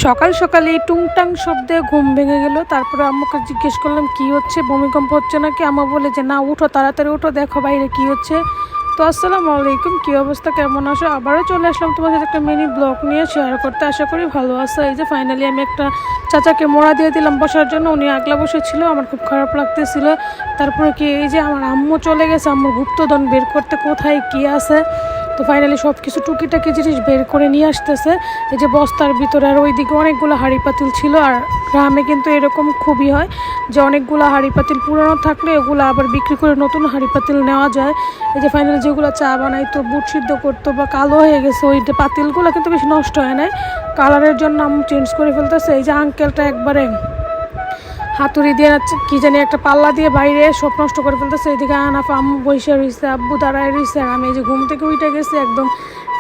সকাল সকালে টুংটাং শব্দে ঘুম ভেঙে গেল। তারপরে আম্মুকে জিজ্ঞেস করলাম কি হচ্ছে, ভূমিকম্প হচ্ছে নাকি। আম্মা বলে যে না উঠো, তাড়াতাড়ি উঠো, দেখো বাইরে কি হচ্ছে। তো আসসালামু আলাইকুম, কী অবস্থা, কেমন আছো? আবারও চলে আসলাম তোমার সাথে একটা মিনি ব্লগ নিয়ে শেয়ার করতে। আশা করি ভালো আছো। এই যে ফাইনালি আমি একটা চাচাকে মোড়া দিয়ে দিলাম বসার জন্য, উনি আগলা বসেছিল, আমার খুব খারাপ লাগতেছিল। তারপরে কি এই যে আমার আম্মু চলে গেছে আম্মুর গুপ্তধন বের করতে, কোথায় কি আছে। তো ফাইনালি সব কিছু টুকিটাকি জিনিস বের করে নিয়ে আসতেছে এই যে বস্তার ভিতরে। আর ওইদিকে অনেকগুলো হাঁড়ি পাতিল ছিল। আর গ্রামে কিন্তু এরকম খুবই হয় যে অনেকগুলো হাঁড়ি পাতিল পুরানো থাকলে ওগুলো আবার বিক্রি করে নতুন হাঁড়ি পাতিল নেওয়া যায়। এই যে ফাইনালি যেগুলো চা বানাইতো, বুট সিদ্ধ করতো বা কালো হয়ে গেছে, ওই পাতিলগুলো কিন্তু বেশি নষ্ট হয় নাই, কালারের জন্য আমি চেঞ্জ করে ফেলতেছে। এই যে আঙ্কেলটা একবারে হাতুড়ি দিয়ে কি জানি একটা পাল্লা দিয়ে বাইরে সব নষ্ট করে ফেলতেছে। এদিকে আনাফ আম্মু বসে রয়েছে, আব্বু দাঁড়ায় রয়েছে, আর আমি এই যে ঘুম থেকে উঠে গেছি, একদম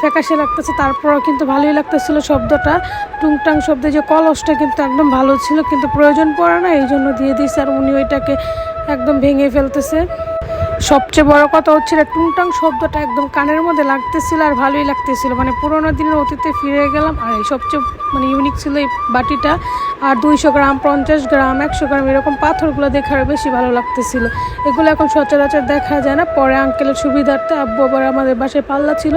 ফ্যাকাশে লাগতেছে। তারপরও কিন্তু ভালোই লাগতেছিল শব্দটা, টুংটাং শব্দে যে কলসটা কিন্তু একদম ভালো ছিল, কিন্তু প্রয়োজন পড়ে না, এই জন্য দিয়ে দিয়েছে। আর উনি ওইটাকে একদম ভেঙে ফেলতেছে। সবচেয়ে বড় কথা হচ্ছে টুংটাং শব্দটা একদম কানের মধ্যে লাগতেছিল আর ভালোই লাগতেছিল, মানে পুরোনো দিনের অতীতে ফিরে গেলাম। আর এই সবচেয়ে মানে ইউনিক ছিল এই বাটিটা। আর 200 গ্রাম, 50 গ্রাম, 100 গ্রাম এরকম পাথরগুলো দেখার বেশি ভালো লাগতেছিল। এগুলো এখন সচরাচর দেখা যায় না। পরে আঙ্কেলের সুবিধার্থে আব্বু আবার আমাদের বাসায় পাল্লা ছিল,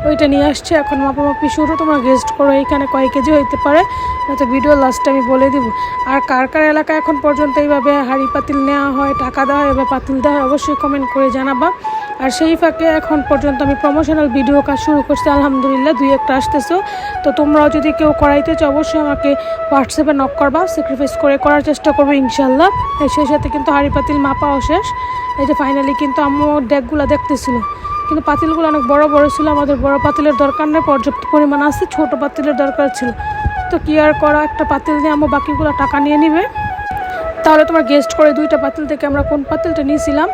ওইটা নিয়ে আসছে। এখন মাপামাপি শুরু, তোমরা গেস্ট করো এখানে কয় কেজি হইতে পারে, নয়তো ভিডিও লাস্টে আমি বলে দিব। আর কার কার এলাকায় এখন পর্যন্ত এইভাবে হাঁড়ি পাতিল নেওয়া হয়, টাকা দেওয়া হয়, এবার পাতিল দেওয়া হয়, অবশ্যই কমেন্ট করে জানাবা। আর সেই ফাঁকে এখন পর্যন্ত আমি প্রমোশনাল ভিডিও কাজ শুরু করছি, আলহামদুলিল্লাহ 2-1টা আসতেছো। তো তোমরাও যদি কেউ করাইতে চাও অবশ্যই আমাকে হোয়াটসঅ্যাপে নক করবা, স্যাক্রিফাইস করে করার চেষ্টা করবো ইনশাল্লাহ। সেই সাথে কিন্তু হাঁড়ি পাতিল মাপাও শেষ। এই যে ফাইনালি কিন্তু আম্মু ডেকগুলো দেখতেছিল, কিন্তু পাতিলগুলো অনেক বড় বড় ছিল। আমাদের বড় পাতিলের দরকার নেই, পর্যাপ্ত পরিমাণ আছে, ছোট পাতিলের দরকার ছিল। তো কি আর করা, একটা পাতিল দিয়ে আম্মু বাকিগুলো টাকা নিয়ে নিবে। তাহলে তোমার গেস্ট করে 2টা পাতিল থেকে আমরা কোন পাতিলটা নিয়েছিলাম।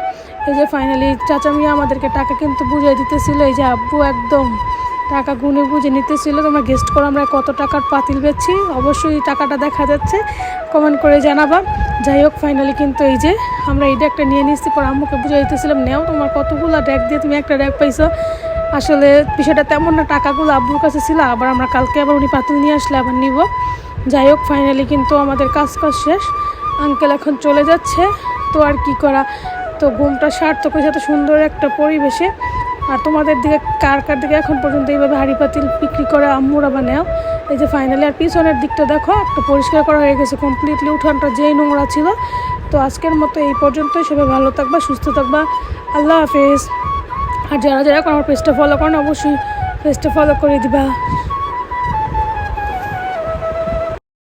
এই যে ফাইনালি চাচা মিয়া আমাদেরকে টাকা কিন্তু বুঝিয়ে দিতেছিল। এই যে আব্বু একদম টাকা গুনে বুঝে নিতেছিল। তোমরা গেস্ট করে আমরা কত টাকার পাতিল বেচছি, অবশ্যই টাকাটা দেখা যাচ্ছে, কমেন্ট করে জানাবা। যাই হোক ফাইনালি কিন্তু এই যে আমরা এই ডেকটা নিয়ে নিচ্ছি। পর আম্মুকে বুঝিয়ে দিতেছিলাম, নেও তোমার কতগুলো ডেক দিয়ে তুমি একটা ডেক পাইছো। আসলে বিষয়টা তেমন না, টাকাগুলো আব্বুর কাছে ছিল, আবার আমরা কালকে আবার উনি পাতিল নিয়ে আসলে আবার নিব। যাই হোক ফাইনালি কিন্তু আমাদের কাজ শেষ। আঙ্কেল এখন চলে যাচ্ছে। তো আর কি করা, তো ঘুমটা সার্থক হয়েছে এত সুন্দর একটা পরিবেশে। আর তোমাদের দিকে কার কার দিকে এখন পর্যন্ত এইভাবে হাঁড়ি পাতিল বিক্রি করে আম্মুরা বা নেও। এই যে ফাইনালি আর পিছনের দিকটা দেখো একটু পরিষ্কার করা হয়ে গেছে কমপ্লিটলি, উঠানটা যেই নোংরা ছিল। তো আজকের মতো এই পর্যন্তই, সবাই ভালো থাকবা, সুস্থ থাকবা, আল্লাহ হাফেজ। আর যারা যারা আমার পেজটা ফলো করেন অবশ্যই পেজটা ফলো করে দিবা।